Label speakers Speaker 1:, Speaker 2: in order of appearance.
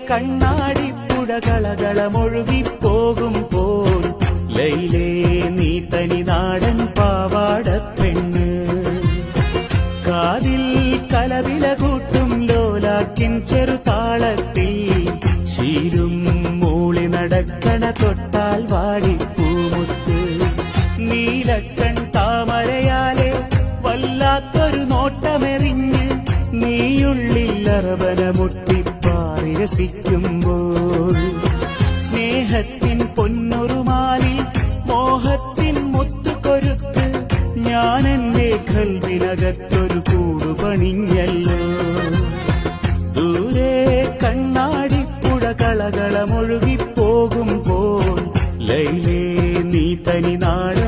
Speaker 1: കണ്ണാടിപ്പുഴ കളകളമൊഴുകിപ്പോകുമ്പോൾ ലൈലേ നീ തനി നാടൻ പാവാടപ്പെണ്ണ് കാതിൽ കലവില കൂട്ടും ലോലാക്കിൻ ചെറുതാളത്തിൽ ശീലും മൂളി നടക്കണ തൊട്ടാൽ വാടിപ്പൂമുത്ത് നീലക്കൺ താമരയാലെ വല്ലാത്തൊരു നോട്ടമെറിഞ്ഞ് നീയുള്ളിൽ അറബന മുട്ടിപ്പാറി രസിക്കുമ്പോൾ സ്നേഹത്തിൻ പൊന്നുറുമാലിൽ മോഹത്തിൻ മുത്തുകൊരുത്ത് ഞാൻ എന്റെ കൽവിനകത്തൊരു കൂടുപണിഞ്ഞല്ലോ ദൂരെ കണ്ണാടിപ്പുഴ കളകളമൊഴുകിപ്പോകുമ്പോൾ ലൈലേ നീ തനി നാട